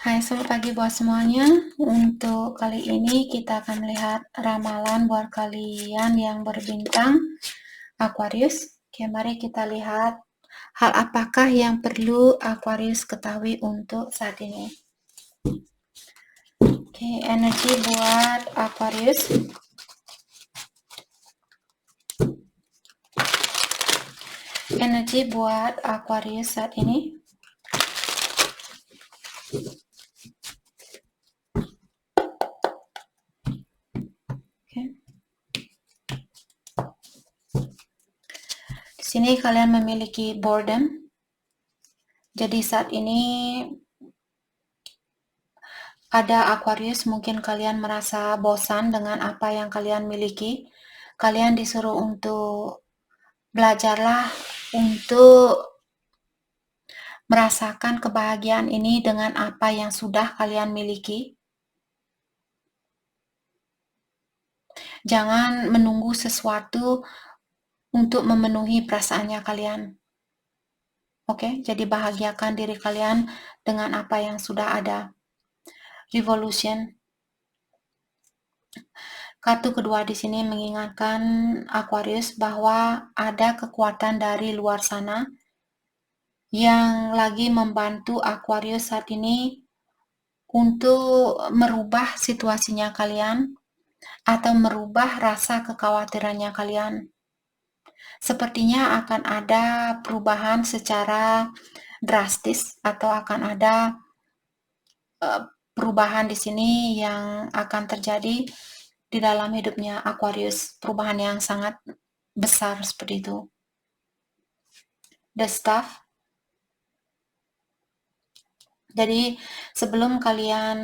Hai, selamat pagi buat semuanya. Untuk kali ini kita akan melihat ramalan buat kalian yang berbintang Aquarius. Oke, mari kita lihat hal apakah yang perlu Aquarius ketahui untuk saat ini. Oke, energi buat Aquarius. Energi buat Aquarius saat ini. Oke. Di sini kalian memiliki boredom. Jadi saat ini ada Aquarius, mungkin kalian merasa bosan dengan apa yang kalian miliki. Kalian disuruh untuk belajarlah untuk merasakan kebahagiaan ini dengan apa yang sudah kalian miliki. Jangan menunggu sesuatu untuk memenuhi perasaannya kalian. Oke, jadi bahagiakan diri kalian dengan apa yang sudah ada. Revolution. Kartu kedua di sini mengingatkan Aquarius bahwa ada kekuatan dari luar sana yang lagi membantu Aquarius saat ini untuk merubah situasinya kalian atau merubah rasa kekhawatirannya kalian. Sepertinya akan ada perubahan secara drastis atau akan ada perubahan di sini yang akan terjadi di dalam hidupnya Aquarius, perubahan yang sangat besar seperti itu. The Staff. Jadi sebelum kalian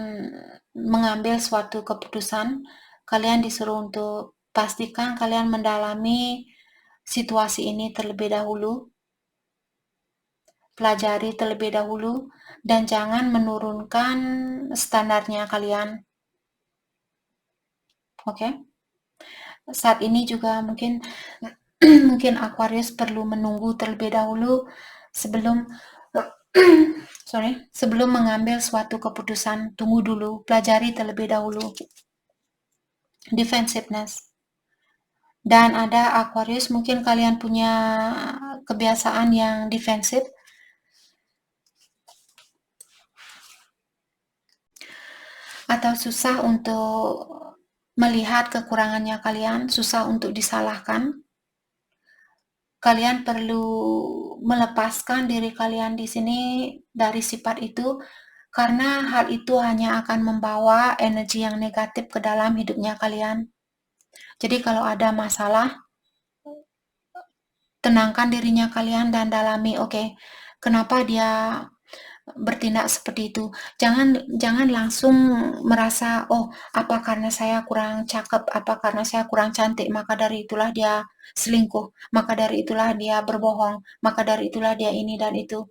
mengambil suatu keputusan, kalian disuruh untuk pastikan kalian mendalami situasi ini terlebih dahulu, pelajari terlebih dahulu, dan jangan menurunkan standarnya kalian. Oke? Saat ini juga mungkin Aquarius perlu menunggu terlebih dahulu sebelum mengambil suatu keputusan. Tunggu dulu, pelajari terlebih dahulu. Defensiveness. Dan ada Aquarius, mungkin kalian punya kebiasaan yang defensif. Atau susah untuk melihat kekurangannya kalian, susah untuk disalahkan. Kalian perlu melepaskan diri kalian di sini dari sifat itu, karena hal itu hanya akan membawa energi yang negatif ke dalam hidupnya kalian. Jadi kalau ada masalah, tenangkan dirinya kalian dan dalami, oke, kenapa dia bertindak seperti itu. Jangan langsung merasa, oh, apa karena saya kurang cakep, apa karena saya kurang cantik, maka dari itulah dia selingkuh, maka dari itulah dia berbohong, maka dari itulah dia ini dan itu.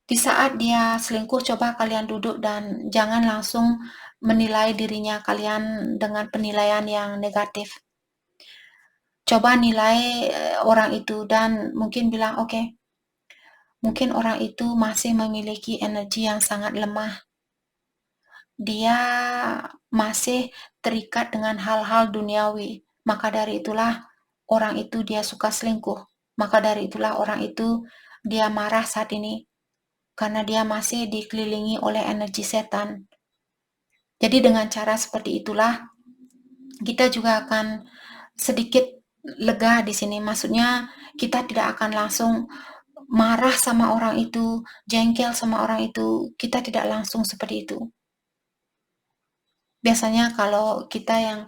Di saat dia selingkuh, coba kalian duduk dan jangan langsung menilai dirinya kalian dengan penilaian yang negatif. Coba nilai orang itu dan mungkin bilang, oke, mungkin orang itu masih memiliki energi yang sangat lemah. Dia masih terikat dengan hal-hal duniawi. Maka dari itulah orang itu dia suka selingkuh. Maka dari itulah orang itu dia marah saat ini. Karena dia masih dikelilingi oleh energi setan. Jadi dengan cara seperti itulah kita juga akan sedikit lega di sini. Maksudnya kita tidak akan langsung marah sama orang itu, jengkel sama orang itu. Kita tidak langsung seperti itu. Biasanya kalau kita yang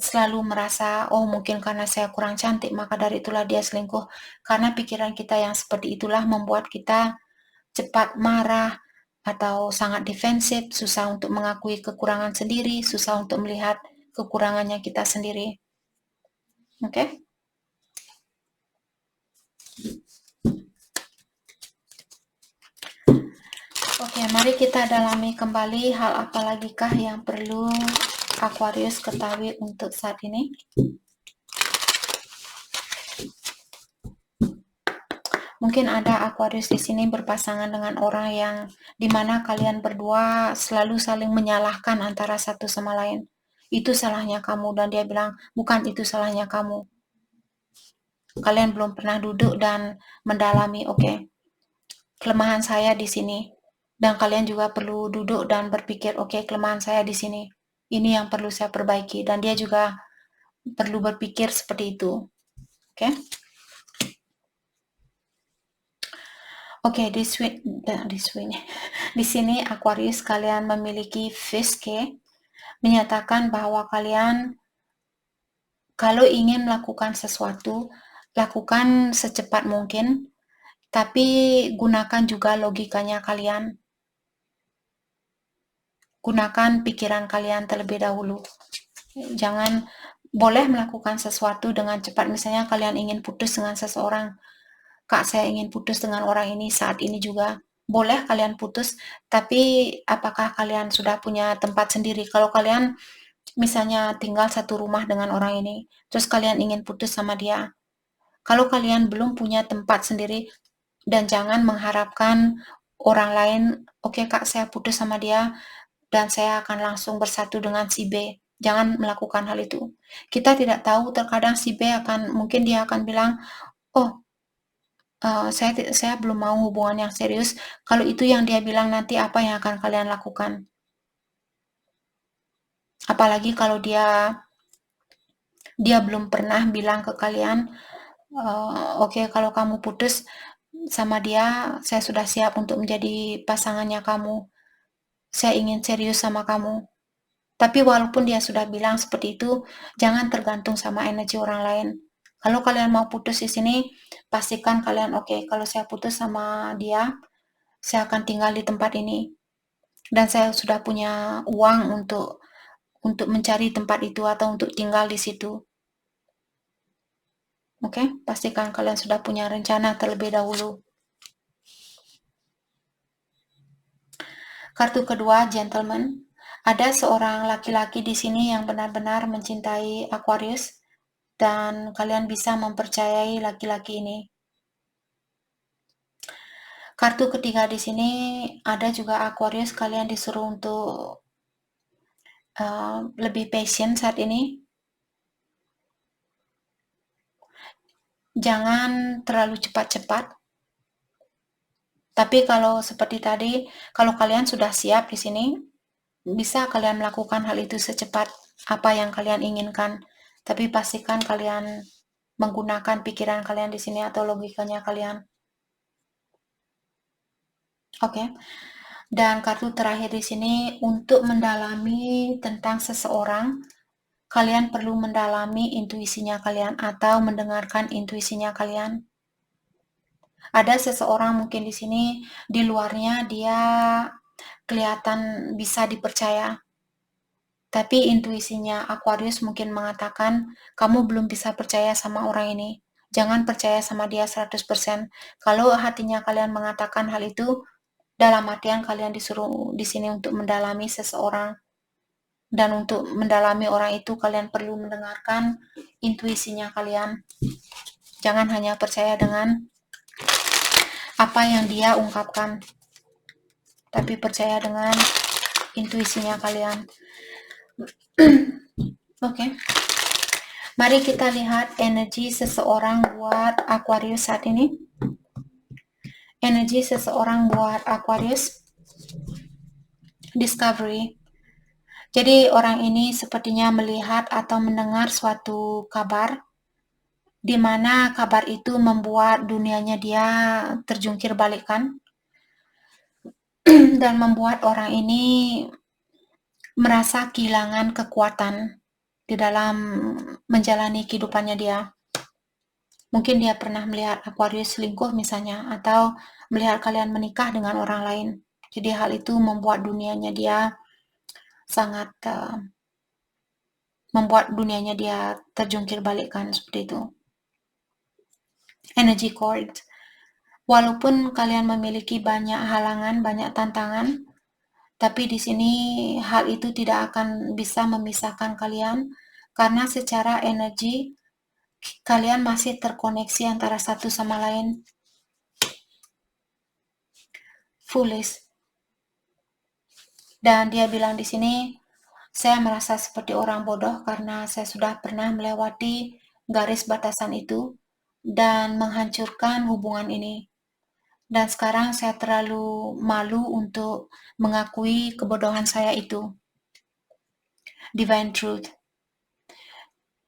selalu merasa, oh mungkin karena saya kurang cantik, maka dari itulah dia selingkuh. Karena pikiran kita yang seperti itulah membuat kita cepat marah atau sangat defensif, susah untuk mengakui kekurangan sendiri, susah untuk melihat kekurangannya kita sendiri. Oke? Oke, mari kita dalami kembali hal apa lagikah yang perlu Aquarius ketahui untuk saat ini. Mungkin ada Aquarius di sini berpasangan dengan orang yang dimana kalian berdua selalu saling menyalahkan antara satu sama lain. Itu salahnya kamu, dan dia bilang bukan, itu salahnya kamu. Kalian belum pernah duduk dan mendalami, oke, kelemahan saya di sini. Dan kalian juga perlu duduk dan berpikir, oke, kelemahan saya di sini. Ini yang perlu saya perbaiki, dan dia juga perlu berpikir seperti itu. Oke? Oke, di sini Aquarius kalian memiliki Fiske, menyatakan bahwa kalian kalau ingin melakukan sesuatu, lakukan secepat mungkin, tapi gunakan juga logikanya kalian. Gunakan pikiran kalian terlebih dahulu. Jangan, boleh melakukan sesuatu dengan cepat. Misalnya kalian ingin putus dengan seseorang, Kak, saya ingin putus dengan orang ini saat ini juga. Boleh kalian putus, tapi apakah kalian sudah punya tempat sendiri? Kalau kalian misalnya tinggal satu rumah dengan orang ini, terus kalian ingin putus sama dia, kalau kalian belum punya tempat sendiri, dan jangan mengharapkan orang lain, oke, Kak, saya putus sama dia, dan saya akan langsung bersatu dengan si B. Jangan melakukan hal itu. Kita tidak tahu, terkadang si B mungkin dia akan bilang, oh, saya belum mau hubungan yang serius. Kalau itu yang dia bilang, nanti apa yang akan kalian lakukan? Apalagi kalau dia belum pernah bilang ke kalian, oke, kalau kamu putus sama dia, saya sudah siap untuk menjadi pasangannya kamu. Saya ingin serius sama kamu. Tapi walaupun dia sudah bilang seperti itu, jangan tergantung sama energi orang lain. Kalau kalian mau putus di sini, pastikan kalian, oke, kalau saya putus sama dia, saya akan tinggal di tempat ini. Dan saya sudah punya uang untuk mencari tempat itu atau untuk tinggal di situ. Oke, pastikan kalian sudah punya rencana terlebih dahulu. Kartu kedua, Gentleman. Ada seorang laki-laki di sini yang benar-benar mencintai Aquarius, dan kalian bisa mempercayai laki-laki ini. Kartu ketiga di sini ada juga Aquarius, kalian disuruh untuk lebih patient saat ini. Jangan terlalu cepat-cepat. Tapi kalau seperti tadi, kalau kalian sudah siap di sini, bisa kalian melakukan hal itu secepat apa yang kalian inginkan. Tapi pastikan kalian menggunakan pikiran kalian di sini atau logikanya kalian. Oke. Dan kartu terakhir di sini, untuk mendalami tentang seseorang, kalian perlu mendalami intuisinya kalian atau mendengarkan intuisinya kalian. Ada seseorang mungkin di sini, di luarnya dia kelihatan bisa dipercaya, tapi intuisinya Aquarius mungkin mengatakan, kamu belum bisa percaya sama orang ini. Jangan percaya sama dia 100%. Kalau hatinya kalian mengatakan hal itu, dalam artian kalian disuruh di sini untuk mendalami seseorang. Dan untuk mendalami orang itu, kalian perlu mendengarkan intuisinya kalian. Jangan hanya percaya dengan apa yang dia ungkapkan, tapi percaya dengan intuisinya kalian. Oke. Mari kita lihat energi seseorang buat Aquarius saat ini. Energi seseorang buat Aquarius. Discovery. Jadi orang ini sepertinya melihat atau mendengar suatu kabar, di mana kabar itu membuat dunianya dia terjungkir balikkan, dan membuat orang ini merasa kehilangan kekuatan di dalam menjalani kehidupannya dia. Mungkin dia pernah melihat Aquarius selingkuh misalnya, atau melihat kalian menikah dengan orang lain. Jadi hal itu membuat dunianya dia sangat membuat dunianya dia terjungkir balikkan seperti itu. Energy cord. Walaupun kalian memiliki banyak halangan, banyak tantangan, tapi di sini hal itu tidak akan bisa memisahkan kalian, karena secara energi kalian masih terkoneksi antara satu sama lain. foolish. Dan dia bilang di sini, saya merasa seperti orang bodoh karena saya sudah pernah melewati garis batasan itu dan menghancurkan hubungan ini. Dan sekarang saya terlalu malu untuk mengakui kebodohan saya itu. Divine Truth.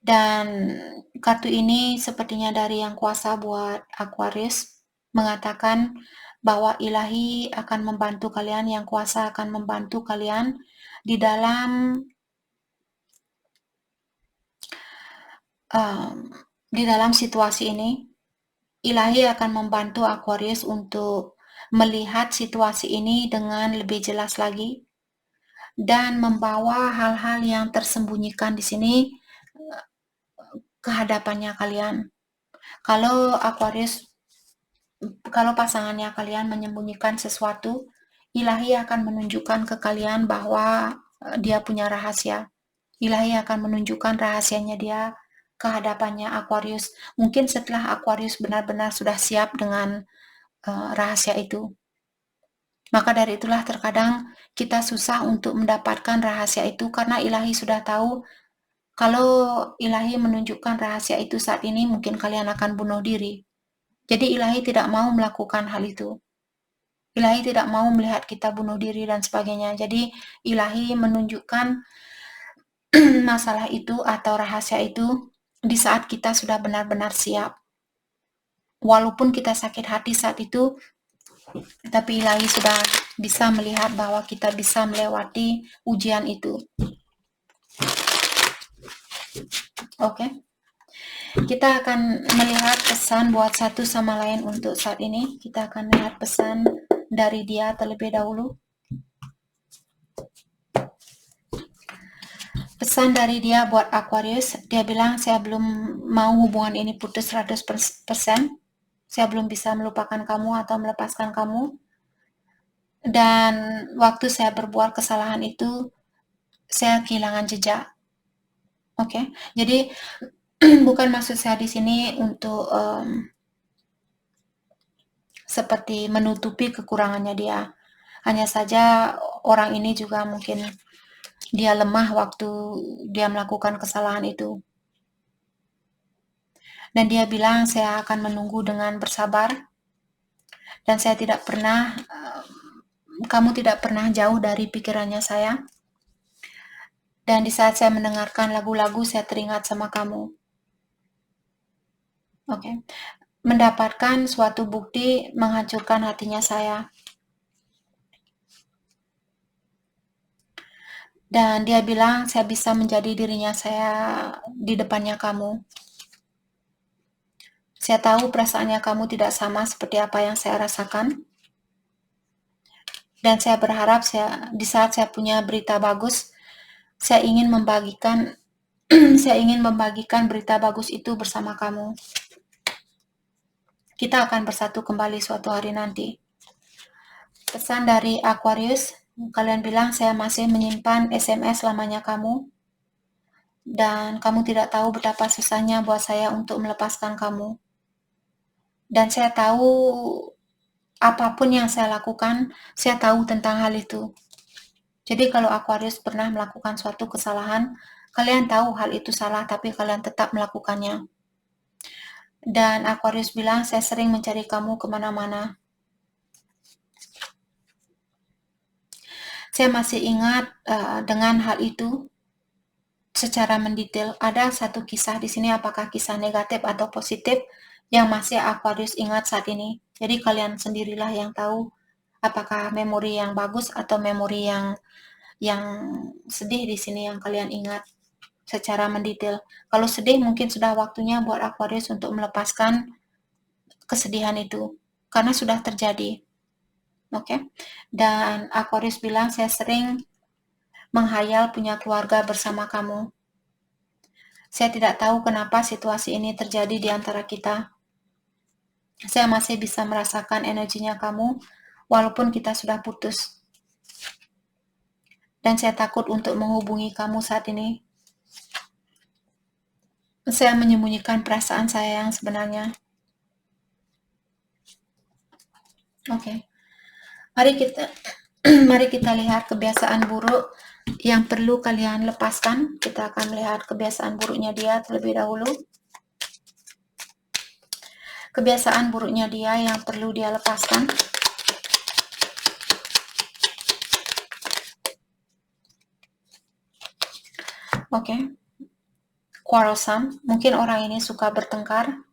Dan kartu ini sepertinya dari Yang Kuasa buat Aquarius, mengatakan bahwa ilahi akan membantu kalian, Yang Kuasa akan membantu kalian di dalam situasi ini. Ilahi akan membantu Aquarius untuk melihat situasi ini dengan lebih jelas lagi dan membawa hal-hal yang tersembunyikan di sini ke hadapannya kalian. Kalau pasangannya kalian menyembunyikan sesuatu, ilahi akan menunjukkan ke kalian bahwa dia punya rahasia. Ilahi akan menunjukkan rahasianya dia ke hadapannya Aquarius. Mungkin setelah Aquarius benar-benar sudah siap dengan rahasia itu. Maka dari itulah terkadang kita susah untuk mendapatkan rahasia itu karena ilahi sudah tahu kalau ilahi menunjukkan rahasia itu saat ini mungkin kalian akan bunuh diri. Jadi ilahi tidak mau melakukan hal itu. Ilahi tidak mau melihat kita bunuh diri dan sebagainya. Jadi ilahi menunjukkan masalah itu atau rahasia itu di saat kita sudah benar-benar siap. Walaupun kita sakit hati saat itu, tapi ilahi sudah bisa melihat bahwa kita bisa melewati ujian itu. Oke. Kita akan melihat pesan buat satu sama lain untuk saat ini. Kita akan lihat pesan dari dia terlebih dahulu. Pesan dari dia buat Aquarius, dia bilang saya belum mau hubungan ini putus 100%. Saya belum bisa melupakan kamu atau melepaskan kamu. Dan waktu saya berbuat kesalahan itu, saya kehilangan jejak. Oke. Jadi bukan maksud saya di sini untuk seperti menutupi kekurangannya dia. Hanya saja orang ini juga mungkin dia lemah waktu dia melakukan kesalahan itu. Dan dia bilang saya akan menunggu dengan bersabar. Dan saya tidak pernah, kamu tidak pernah jauh dari pikirannya saya. Dan di saat saya mendengarkan lagu-lagu, saya teringat sama kamu. Oke. Mendapatkan suatu bukti menghancurkan hatinya saya. Dan dia bilang saya bisa menjadi dirinya saya di depannya kamu. Saya tahu perasaannya kamu tidak sama seperti apa yang saya rasakan. Dan saya berharap di saat saya punya berita bagus, saya ingin membagikan berita bagus itu bersama kamu. Kita akan bersatu kembali suatu hari nanti. Pesan dari Aquarius, kalian bilang saya masih menyimpan SMS lamanya kamu. Dan kamu tidak tahu betapa susahnya buat saya untuk melepaskan kamu. Dan saya tahu apapun yang saya lakukan, saya tahu tentang hal itu. Jadi kalau Aquarius pernah melakukan suatu kesalahan, kalian tahu hal itu salah, tapi kalian tetap melakukannya. Dan Aquarius bilang, saya sering mencari kamu kemana-mana. Saya masih ingat dengan hal itu secara mendetail. Ada satu kisah di sini, apakah kisah negatif atau positif, yang masih Aquarius ingat saat ini. Jadi kalian sendirilah yang tahu apakah memori yang bagus atau memori yang sedih di sini yang kalian ingat secara mendetail. Kalau sedih mungkin sudah waktunya buat Aquarius untuk melepaskan kesedihan itu karena sudah terjadi. Oke. Dan Aquarius bilang saya sering menghayal punya keluarga bersama kamu. Saya tidak tahu kenapa situasi ini terjadi di antara kita. Saya masih bisa merasakan energinya kamu walaupun kita sudah putus. Dan saya takut untuk menghubungi kamu saat ini. Saya menyembunyikan perasaan saya yang sebenarnya. Oke. Mari kita mari kita lihat kebiasaan buruk yang perlu kalian lepaskan. Kita akan melihat kebiasaan buruknya dia terlebih dahulu. Kebiasaan buruknya dia yang perlu dia lepaskan. Oke. Quarrelsome. Mungkin orang ini suka bertengkar.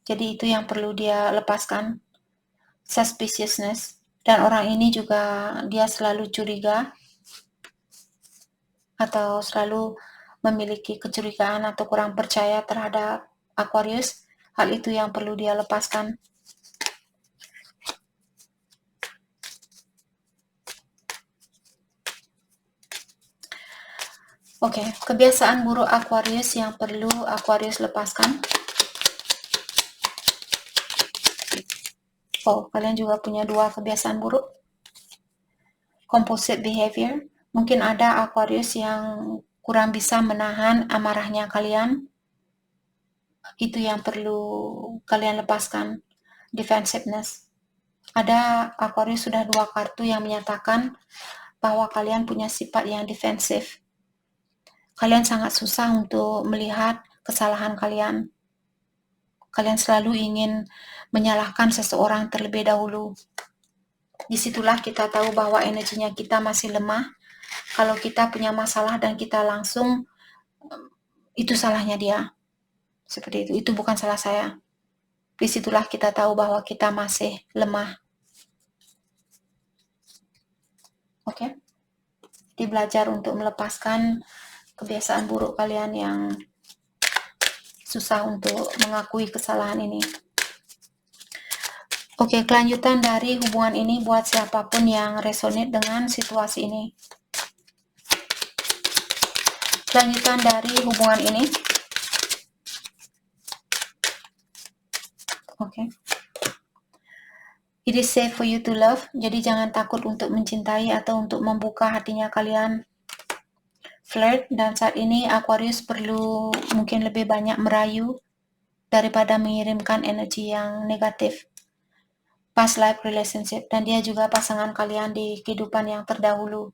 Jadi itu yang perlu dia lepaskan. Suspiciousness. Dan orang ini juga dia selalu curiga atau selalu memiliki kecurigaan atau kurang percaya terhadap Aquarius. Hal itu yang perlu dia lepaskan. Oke, kebiasaan buruk Aquarius yang perlu Aquarius lepaskan. Oh, kalian juga punya 2 kebiasaan buruk. Compulsive behavior. Mungkin ada Aquarius yang kurang bisa menahan amarahnya kalian. Itu yang perlu kalian lepaskan. Defensiveness. Ada Aquarius sudah 2 kartu yang menyatakan bahwa kalian punya sifat yang defensif. Kalian sangat susah untuk melihat kesalahan kalian. Kalian selalu ingin menyalahkan seseorang terlebih dahulu. Disitulah kita tahu bahwa energinya kita masih lemah. Kalau kita punya masalah dan kita langsung, itu salahnya dia. Seperti itu bukan salah saya. Disitulah kita tahu bahwa kita masih lemah. Oke? Jadi belajar untuk melepaskan kebiasaan buruk kalian yang susah untuk mengakui kesalahan ini. Oke, kelanjutan dari hubungan ini buat siapapun yang resonate dengan situasi ini. Kelanjutan dari hubungan ini. Oke. It is safe for you to love. Jadi jangan takut untuk mencintai atau untuk membuka hatinya kalian. Flirt, dan saat ini Aquarius perlu mungkin lebih banyak merayu daripada mengirimkan energi yang negatif. Past life relationship, dan dia juga pasangan kalian di kehidupan yang terdahulu.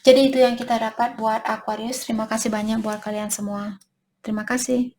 Jadi itu yang kita dapat buat Aquarius. Terima kasih banyak buat kalian semua. Terima kasih.